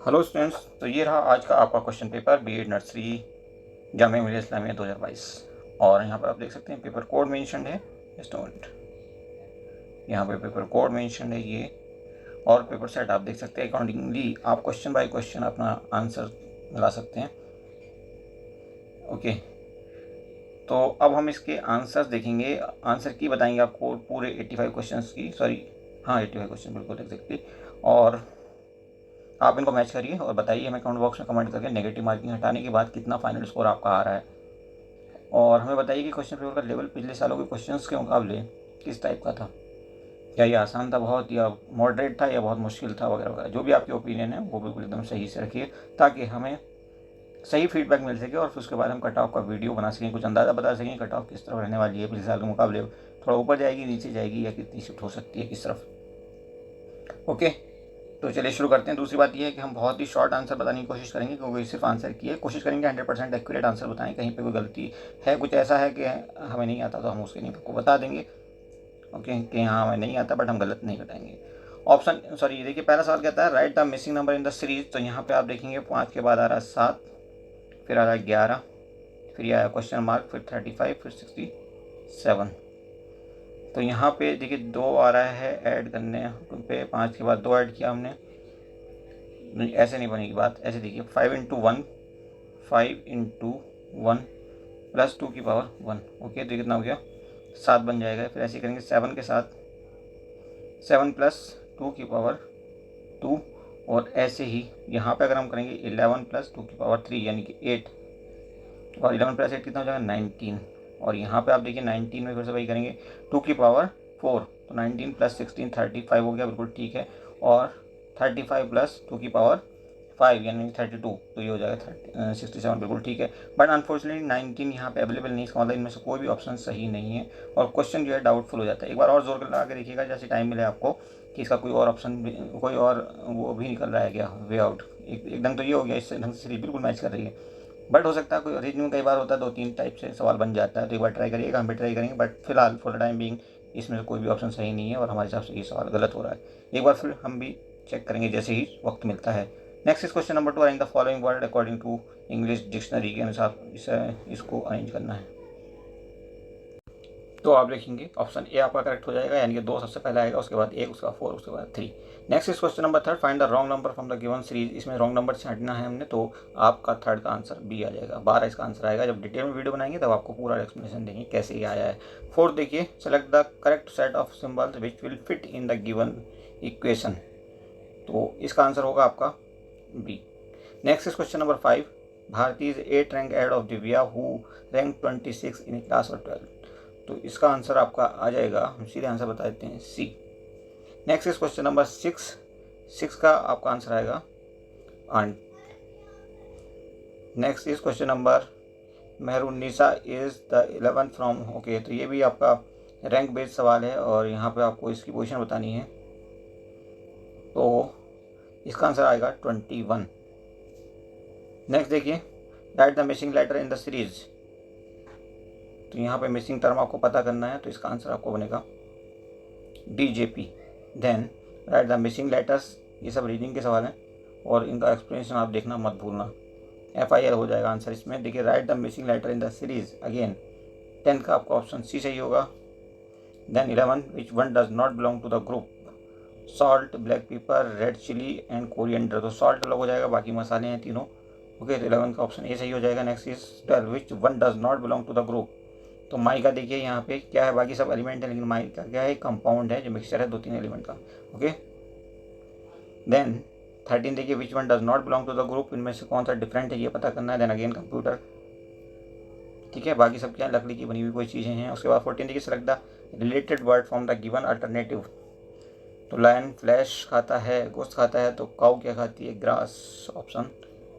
Hello students, तो ये रहा आज का आपका question paper BEd nursery Jamia Millia Islamia 2022। और यहाँ पर आप देख सकते हैं पेपर कोड मेंशन है स्टूडेंट, यहाँ पे पेपर कोड मेंशन है ये, और पेपर सेट आप देख सकते हैं। अकॉर्डिंगली आप क्वेश्चन बाय क्वेश्चन अपना आंसर मिला सकते हैं। ओके, तो अब हम इसके आंसर्स देखेंगे, आंसर की बताएंगे आपको पूरे 85 क्वेश्चन की, सॉरी हाँ 85 क्वेश्चन बिल्कुल एग्जैक्टली। और आप इनको मैच करिए और बताइए हमें कमेंट बॉक्स में कमेंट करके नेगेटिव मार्किंग हटाने के बाद कितना फाइनल स्कोर आपका आ रहा है। और हमें बताइए कि क्वेश्चन पेपर का लेवल पिछले सालों के क्वेश्चंस के मुकाबले किस टाइप का था। क्या ये आसान था बहुत, या मॉडरेट था, या बहुत मुश्किल था, वगैरह वगैरह। जो भी आपकी ओपिनियन है वो बिल्कुल एकदम सही से रखिए ताकि हमें सही फीडबैक मिल सके और फिर उसके बाद हम कट ऑफ का वीडियो बना सकें, कुछ अंदाज़ा बता सकें कट ऑफ किस तरफ रहने वाली है, पिछले साल के मुकाबले थोड़ा ऊपर जाएगी, नीचे जाएगी, या कितनी शिफ्ट हो सकती है किस तरफ। ओके, तो चलिए शुरू करते हैं। दूसरी बात यह है कि हम बहुत ही शॉर्ट आंसर बताने की कोशिश करेंगे, क्योंकि सिर्फ आंसर की है कोशिश करेंगे 100% एक्यूरेट आंसर बताएं। कहीं पे कोई गलती है, कुछ ऐसा है कि हमें नहीं आता, तो हम उसके नहीं आपको बता देंगे। ओके, कि हाँ हमें नहीं आता बट हम गलत नहीं बताएंगे। ऑप्शन सॉरी, ये देखिए पहला सवाल कहता है right the missing number in the series. तो यहाँ पे आप देखेंगे 5 के बाद आ रहा है 7, फिर आ रहा है 11, फिर यह आया क्वेश्चन मार्क, फिर 35, फिर 67। तो यहाँ पे देखिए 2 आ रहा है ऐड करने पे, 5 के बाद 2 ऐड किया हमने। नहीं, ऐसे नहीं बनेगी बात, ऐसे देखिए 5 × 1, 5 × 1 प्लस 2 की पावर 1। ओके, तो कितना हो गया 7 बन जाएगा। फिर ऐसे करेंगे 7 के साथ 7 प्लस 2 की पावर 2, और ऐसे ही यहाँ पे अगर हम करेंगे 11 प्लस 2 की पावर 3 यानी कि 8, और 11 प्लस 8 कितना हो जाएगा 19। और यहाँ पे आप देखिए 19 में फिर से वही करेंगे 2 की पावर 4, तो 19 प्लस 16 35 हो गया, बिल्कुल ठीक है। और 35 प्लस 2 की पावर 5 यानी 32, तो ये हो जाएगा 67, बिल्कुल ठीक है। बट अनफॉर्चुनेटली 19 यहाँ पे अवेलेबल नहीं, इसका मतलब इनमें से कोई भी ऑप्शन सही नहीं है और क्वेश्चन जो है डाउटफुल हो जाता है। एक बार और जोर लगा के देखिएगा जैसे टाइम मिले आपको कि इसका कोई और ऑप्शन कोई और वो भी निकल रहा है क्या वे आउट। एकदम तो ये हो गया, इससे ढंग से बिल्कुल मैच कर रही है। बट हो सकता है कोई रीजनिंग में कई बार होता है 2-3 टाइप से सवाल बन जाता है, तो एक बार ट्राई करिएगा, हम भी ट्राई करेंगे। बट फिलहाल फॉर द टाइम बीइंग इसमें से कोई भी ऑप्शन सही नहीं है और हमारे हिसाब से ये सवाल गलत हो रहा है। एक बार फिर हम भी चेक करेंगे जैसे ही वक्त मिलता है। Next is question number 2, arrange the following word according to English dictionary के अनुसार इसको अरेंज करना है। तो आप लिखेंगे ऑप्शन ए आपका करेक्ट हो जाएगा, यानी कि 2 सबसे पहले आएगा, उसके बाद 1, उसके बाद 4, उसके बाद 3। Next is question number 3, find the wrong number from the given series. इसमें रॉन्ग नंबर छांटना है हमने, तो आपका थर्ड का आंसर बी आ जाएगा। 12 इसका आंसर आएगा। जब डिटेल में वीडियो बनाएंगे तब आपको पूरा एक्सप्लेनेशन देंगे कैसे ये आया है। 4 देखिए, select the correct set of symbols which will fit in the given equation. तो इसका आंसर होगा आपका B. Next is question number 5, Bharti is 8 rank ahead of Divya who rank 26 in class of 12। तो इसका आंसर आपका आ जाएगा, हम सीधे आंसर बता देते हैं, C. Next is question number 6 का आपका आंसर आएगा aunt. Next is question number Mehrunnisa is the 11th from. Okay, तो ये भी आपका रैंक बेस्ड सवाल है और यहाँ पे आपको इसकी पोजीशन बतानी है, तो इसका आंसर आएगा 21। नेक्स्ट देखिए, write the missing letter in the series. तो यहाँ पे मिसिंग टर्म आपको पता करना है, तो इसका आंसर आपको बनेगा DJP। Then write the missing letters. ये सब रीडिंग के सवाल हैं और इनका एक्सप्लेनेशन आप देखना मत भूलना। FIL हो जाएगा आंसर इसमें। देखिए, write the missing letter in the series, again 10 का आपका ऑप्शन सी सही होगा। Then 11, which one does not belong to the group, salt, black pepper, red chilli and coriander. तो सॉल्ट अलग हो जाएगा, बाकी मसाले हैं तीनों। ओके, तो 11 का ऑप्शन ए सही हो जाएगा। Next is 12, which one does not belong to the group. तो माई का देखिए यहाँ पे क्या है, बाकी सब एलिमेंट है लेकिन माई का क्या है, कंपाउंड है जो मिक्सचर है 2-3 एलिमेंट का। ओके, देन 13 देखिए, which one does not belong to the group. इनमें से कौन सा डिफरेंट है ये पता करना है। देन अगेन कंप्यूटर, ठीक है, बाकी सब क्या है, लकड़ी की बनी हुई कोई चीज़ें हैं। उसके बाद 14 देखिए, select the related word from the given alternative. तो लायन फ्लैश खाता है, गोश्त खाता है, तो काऊ क्या खाती है, grass. Option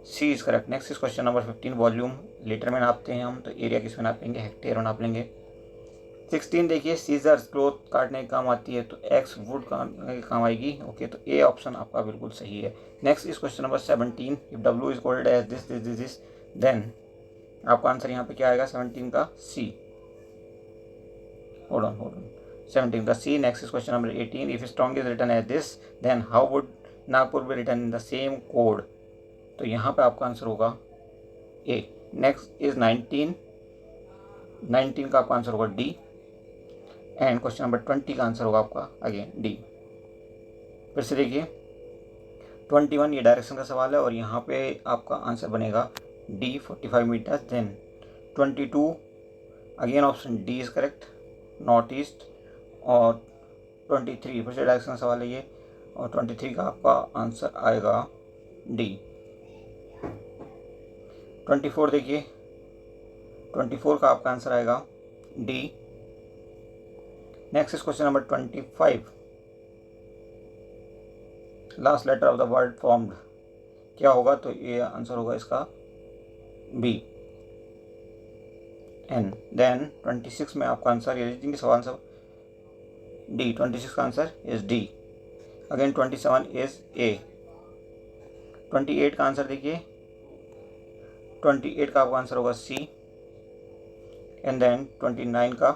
C is correct. Next is question number 15, volume litre में नापते हैं हम, तो एरिया किस में नापेंगे, हेक्टेयर में नाप लेंगे। 16 देखिए, सीजर्स क्लोथ काटने के काम आती है, तो एक्स वुड काटने के काम आएगी। ओके, तो ए ऑप्शन आपका बिल्कुल सही है। Next is question number 17, if W is called as this this this this, then आपका आंसर यहाँ पे क्या आएगा, 17 का सी। होल्ड ऑन 17 का C. Next is question number 18, if strong is written as this, then how would Nagpur be written in the same code. तो यहाँ पे आपका आंसर होगा ए। नेक्स्ट इज 19 का आपका आंसर होगा डी। एंड क्वेश्चन नंबर 20 का आंसर होगा आपका अगेन डी। फिर से देखिए 21 ये डायरेक्शन का सवाल है और यहाँ पे आपका आंसर बनेगा D 45 metre. Then 22 again option D is correct, north east. और 23 फिर से डायरेक्शन का सवाल है ये, और 23 का आपका आंसर आएगा डी। 24 देखिए 24 का आपका आंसर आएगा D. Next is question number 25, last letter of the word formed क्या होगा, तो ये आंसर होगा इसका बी, एन। देन 26 में आपका आंसर, ये रीजनिंग के सवाल सब डी, 26 का answer is D. Again 27 is a. 28 का आंसर देखिए 28 का आपका आंसर होगा सी। एंड देन 29 का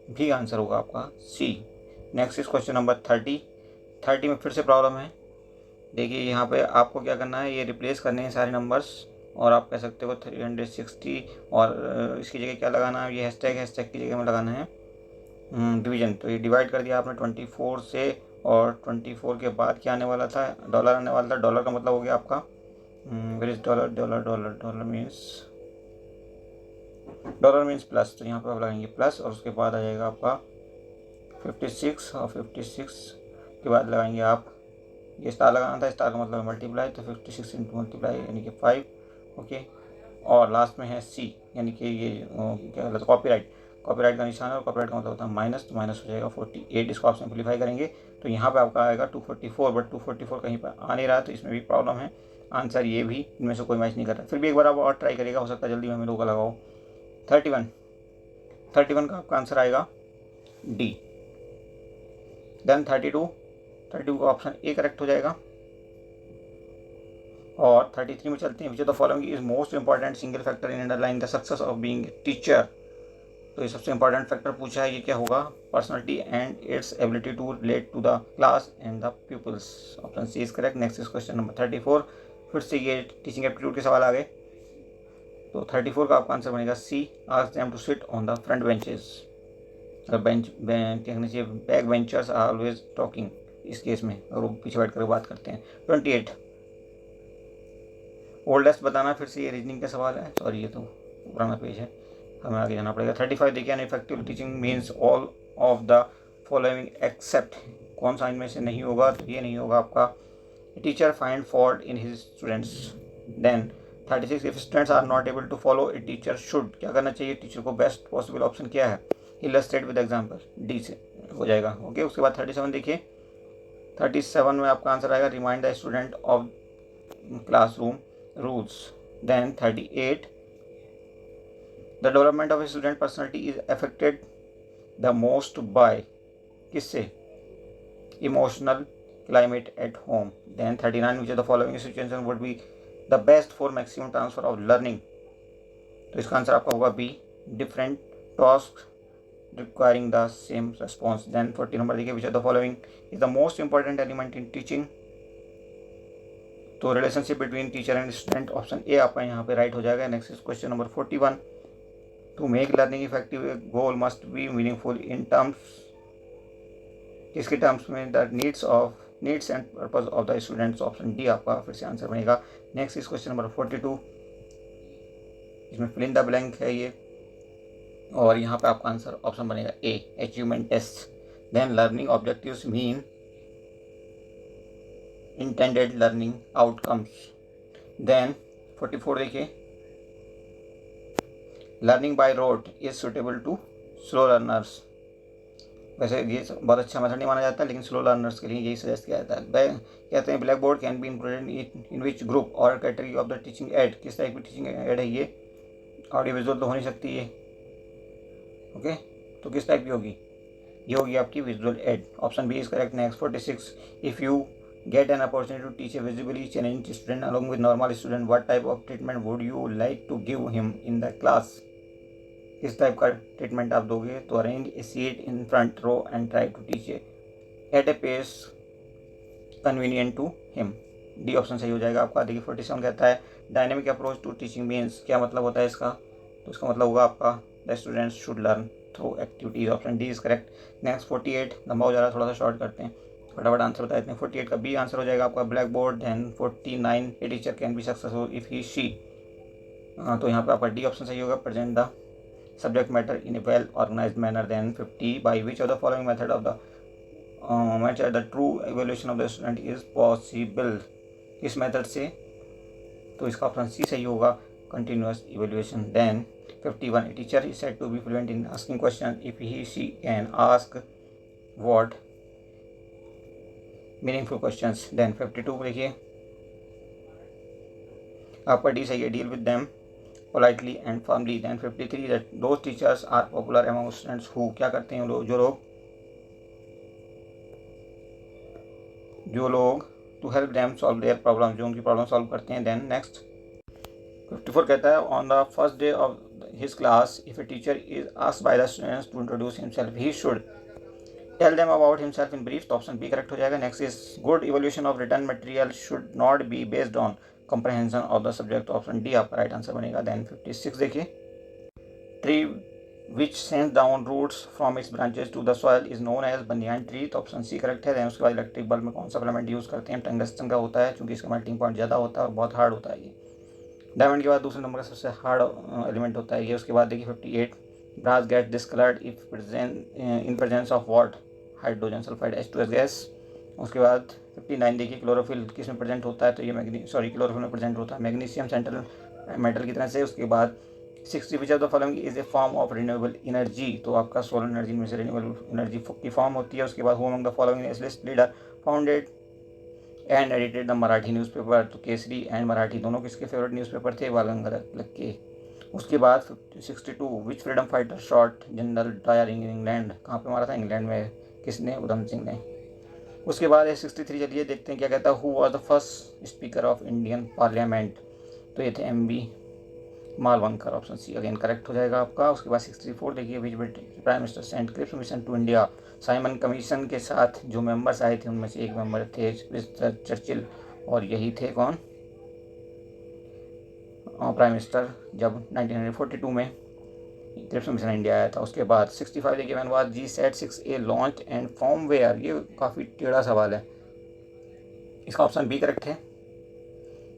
भी आंसर होगा आपका सी। नेक्स्ट इज क्वेश्चन नंबर 30 में फिर से प्रॉब्लम है। देखिए यहाँ पे आपको क्या करना है, ये रिप्लेस करने हैं सारे नंबर्स, और आप कह सकते हो 360, और इसकी जगह क्या लगाना है, ये हैशटैग की जगह में लगाना है डिवीजन। तो ये डिवाइड कर दिया आपने 24 से, और 24 के बाद क्या आने वाला था, डॉलर आने वाला था। डॉलर का मतलब हो गया आपका where is dollar, dollar means plus, तो यहाँ पे आप लगाएंगे प्लस, और उसके बाद आ जाएगा आपका 56, और 56 के बाद लगाएंगे आप, ये स्टार लगाना था, स्टार का मतलब मल्टीप्लाई, तो 56 इंटू मल्टीप्लाई यानी कि 5। ओके, और लास्ट में है सी, यानी कि ये क्या कहता है, कॉपीराइट का निशान है, और कॉपीराइट का मतलब होता है माइनस, तो माइनस हो जाएगा 48। इसको आप सिंप्लीफाई करेंगे तो यहाँ पे आपका आएगा 244, बट 244 कहीं पर आ नहीं रहा, तो इसमें भी प्रॉब्लम है। आंसर ये भी इनमें से कोई मैच नहीं कर रहा। फिर भी एक बार आप और ट्राई करिएगा, हो सकता है जल्दी में हमें लोग लगाओ। 31 का आपका आंसर आएगा डी। देन 32 का ऑप्शन ए करेक्ट हो जाएगा। और 33 में चलते हैं, विच of the following is most important single factor in underline the success of being teacher. तो ये सबसे इंपॉर्टेंट फैक्टर पूछा है, ये क्या होगा, personality and its ability to relate to the class and the peoples. Option C is correct. Next is question number 34, फिर से ये टीचिंग एप्टीट्यूड के सवाल आ गए। तो 34 का आपका आंसर बनेगा C, ask them to sit on the front benches. Bench कहना चाहिए back benchers are always talking, इस केस में अगर वो पीछे बैठ कर बात करते हैं। 28 ओल्डेस्ट बताना, फिर से ये रीजनिंग का सवाल है, सॉरी ये तो पुराना पेज है, हमें आगे जाना पड़ेगा। 35 देखिए, an effective teaching means all of the following except, कौन सा इनमें से नहीं होगा, तो ये नहीं होगा आपका, teacher find fault in his students. Then 36 if students are not able to follow a teacher should, क्या करना चाहिए टीचर को, बेस्ट पॉसिबल ऑप्शन क्या है, इलस्ट्रेट विद एग्जाम्पल, डी से हो जाएगा। ओके, उसके बाद 37 देखिए, 37 में आपका आंसर आएगा remind the student of classroom rules. Then 38 the development of student personality is affected the most by, किससे, emotional climate at home. Then 39 which of the following situation would be the best for maximum transfer of learning, तो इसका answer आपका होगा B, different task requiring the same response. Then 40 number देखिए, which of the following is the most important element in teaching, तो relationship between teacher and student, option A आपका यहाँ पे right हो जाएगा। Next is question number 41, to make learning effective goal must be meaningful in terms, किसके terms में, the needs and purpose of the students, option D आपका फिर से आंसर बनेगा। नेक्स्ट इज क्वेश्चन नंबर 42, इसमें फिल इन द ब्लैंक है ये, और यहाँ पे आपका आंसर ऑप्शन बनेगा A, achievement test. Then learning objectives mean intended learning outcomes. Then 44 देखिए, learning by rote is suitable to slow learners, वैसे ये बहुत अच्छा मेथड नहीं माना जाता, लेकिन स्लो लर्नर्स के लिए यही सजेस्ट किया जाता है। कहते हैं black board can be included in which group और category of the teaching aid, किस टाइप की टीचिंग एड है ये, ऑडियो विजुअल तो हो नहीं सकती ये। ओके, तो किस टाइप की होगी, ये होगी आपकी visual aid, option B is correct. Next 46, if you get an opportunity to teach a visibly challenged student along with normal student, what type of treatment would you like to give him in the class, किस type का treatment आप दोगे, तो arrange a seat in front row and try to teach at a pace convenient to him. D option सही हो जाएगा आपका। देखिए 47 कहता है dynamic approach to teaching means, क्या मतलब होता है इसका, तो इसका मतलब होगा आपका the students should learn through activities, option D is correct. Next 48, लंबा हो जा रहा है, थोड़ा सा शॉर्ट करते हैं, फटाफट आंसर बता देते हैं। 48 का बी आंसर हो जाएगा आपका black board. Then 49 a teacher can be successful if he she, तो यहाँ पे आपका डी ऑप्शन सही होगा, present the subject matter in a well organised manner. Then 50, by which of the following method of the method the true evaluation of the student is possible, किस method से, तो इसका ऑप्शन सी सही होगा, continuous evaluation. Then 51, a teacher is said to be fluent in asking questions if he she can ask what meaningful questions। then 52 देखिए आपका D सही है, deal with them politely and firmly। then 53, that those teachers are popular among students who, क्या करते हैं लोग, जो लोग to help them solve their problems, जो उनकी प्रॉब्लम सॉल्व करते हैं। then next 54 कहता है on the first day of his class if a teacher is asked by the students to introduce himself he should tell them about himself in brief, तो option B correct हो जाएगा। Next is good evolution of return material should not be based on comprehension of the subject, option D आपका right answer बनेगा। Then 56 देखिए tree which sends down roots from its branches to the soil is known as banyan tree, तो option C correct है। Then उसके बाद electric bulb में कौन सा फिलामेंट यूज़ करते हैं, टंगस्टन का होता है, क्योंकि इसका मेल्टिंग पॉइंट ज़्यादा होता है और बहुत हार्ड होता है ये। डायमंड के बाद दूसरे नंबर का सबसे हार्ड एलिमेंट होता है ये। उसके बाद देखिए 58, brass get discoloured if in presence of what, hydrogen sulphide H2S gas. उसके बाद 59 देखिए क्लोरोफिल किस में प्रेजेंट होता है, तो ये क्लोरोफिल में प्रेजेंट होता है मैग्नीशियम सेंट्रल मेटल की तरह से। उसके बाद 60, विच of the following is a form of renewable energy, तो आपका सोलर एनर्जी में से रिन्यूएबल एनर्जी की फॉर्म होती है। उसके बाद who among the following list leader founded and edited the Marathi newspaper, तो केसरी एंड मराठी दोनों किसके फेवरेट न्यूज़पेपर थे, बाल गंगाधर तिलक के। उसके बाद 62, which freedom fighter shot General Dyer in England, कहाँ पे मारा था, इंग्लैंड में, किसने, उधम सिंह ने। उसके बाद 63, चलिए देखते हैं क्या कहता है, who was the first speaker of Indian parliament, तो ये थे MB Mavalankar, option C again correct हो जाएगा आपका। उसके बाद 64 देखिए which British prime minister sent Cripps mission to India, Simon commission के साथ जो मेंबर्स आए थे उनमें से एक मेंबर थे चर्चिल, और यही थे कौन, प्राइम मिनिस्टर, जब 1942 में क्रिप्स मिशन इंडिया आया था। उसके बाद 65 देखिए when was GSAT-6A launch and firmware, ये काफ़ी टेढ़ा सवाल है, इसका ऑप्शन बी करेक्ट है।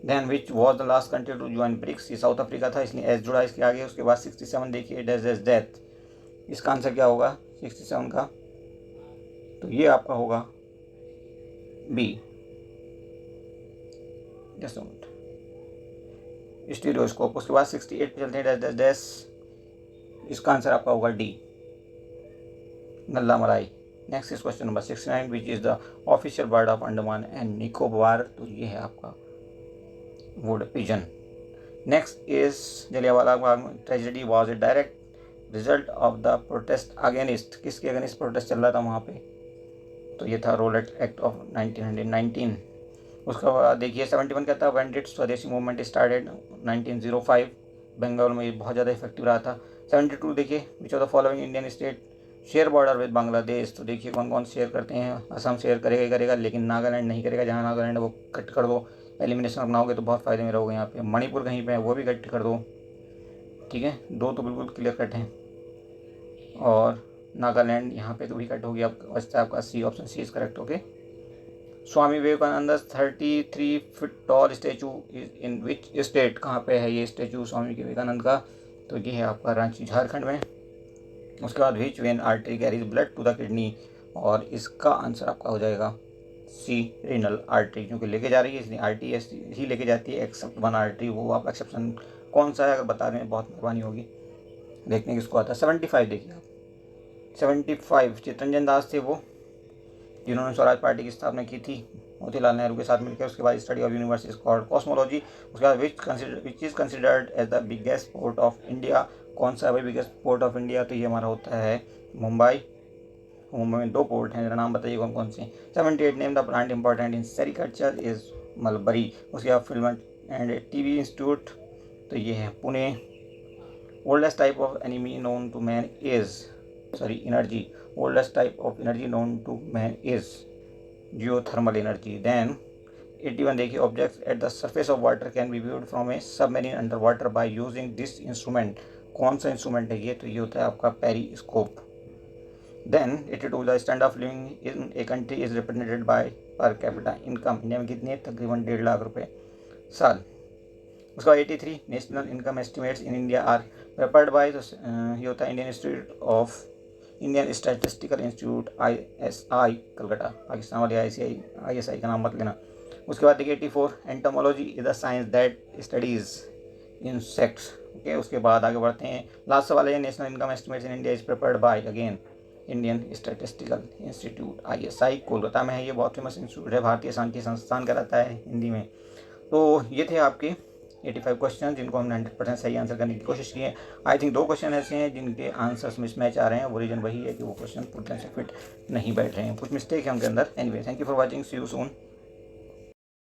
Then which was the last country to join BRICS, ये साउथ अफ्रीका था, इसलिए एस जुड़ा इसके आगे। उसके बाद 67 देखिए डेथ, इसका आंसर क्या होगा 67 का, तो ये आपका होगा बी, जस्ट मिनट, स्टीरियोस्कोप। उसके बाद 68 पे चलते हैं डैश, इसका आंसर आपका होगा डी, नल्ला मलाई। Next is question number 69, which is the official bird of Andaman and Nicobar, तो ये है आपका would pigeon. Next is Jallianwala Bagh tragedy was a direct result of the protest against, किसके अगेंस्ट प्रोटेस्ट चल रहा था वहाँ पे, तो ये था रोलेट एक्ट ऑफ 1919। उसके बाद देखिए 71 कहता है व्हेन डिड स्वदेशी मूवमेंट स्टार्टेड, 1905, बंगाल में ये बहुत ज़्यादा इफेक्टिव रहा था। 72 देखिए which of the following Indian state share border with Bangladesh, तो देखिए कौन कौन शेयर करते हैं, असम शेयर करेगा ही करेगा, लेकिन नागालैंड नहीं करेगा, जहाँ नागालैंड है वो कट कर दो, एलिमिनेशन अपनाओगे तो बहुत फ़ायदे में रहोगे यहाँ पे। मणिपुर कहीं पे है वो भी कट कर दो, ठीक है, दो तो बिल्कुल क्लियर कट हैं, और नागालैंड यहाँ पे तो भी कट हो गया, बचता है आपका C, option C is correct. Okay, Swami Vivekananda 33 feet tall statue is in which state, कहाँ पे है ये स्टैचू स्वामी विवेकानंद का, तो ये है आपका रांची झारखंड में। उसके बाद which vein artery carries blood to the kidney, और इसका आंसर आपका हो जाएगा सी, रीनल आर्टरी, क्योंकि लेके जा रही है इसलिए RTS ही लेके जाती है, एक्सेप्ट वन आर्टरी, वो आप एक्सेप्शन कौन सा है अगर बता दें बहुत मेहरबानी होगी, देखने किसको आता है। 75 देखिए आप, 75 चित्तरंजन दास थे वो, जिन्होंने स्वराज पार्टी की स्थापना की थी मोतीलाल नेहरू के साथ मिलकर। उसके बाद study of universe is called cosmology. उसके बाद which is considered as the biggest port of India, कौन सा है भाई बिगेस्ट पोर्ट ऑफ इंडिया, तो ये हमारा होता है मुंबई। मुंबई में 2 पोर्ट हैं, जरा नाम बताइए कौन कौन से। 78 name the plant important in sericulture is mulberry. उसके बाद फिल्म एंड TV इंस्टीट्यूट, तो ये है Pune. Oldest type of enemy known to man is energy, oldest type of energy known to man is geothermal energy. Then 81 देखिए, objects at the surface of water can be viewed from A submarine under water by using this instrument. कौन सा instrument है ये? तो ये होता है आपका periscope. Then 82 the standard of living in a country is represented by per capita income. India में कितनी है? तकरीबन 1.5 लाख रुपए साल। उसका 83 national income estimates in India are prepared by, ये होता है Indian institute of Indian statistical institute ISI Calcutta, Pakistan वाले ISI का नाम मत लेना। उसके बाद देखिए 84 entomology is the science that studies insects. Okay, उसके बाद आगे बढ़ते हैं। लास्ट सवाल है, national income estimates in India is prepared by again Indian statistical institute ISI, Kolkata में है। ये बहुत फेमस इंस्टीट्यूट है, भारतीय सांख्यिकी संस्थान कहलाता है हिंदी में। तो ये थे आपके 85 क्वेश्चन जिनको हमने 100% सही आंसर करने की कोशिश की है। आई थिंक 2 क्वेश्चन ऐसे हैं जिनके आंसर्स मिसमैच आ रहे हैं, वो रीजन वही है कि वो क्वेश्चन पूरी तरह से फिट नहीं बैठ रहे हैं, कुछ मिस्टेक है उनके अंदर। Anyway, thank you for watching, see you soon.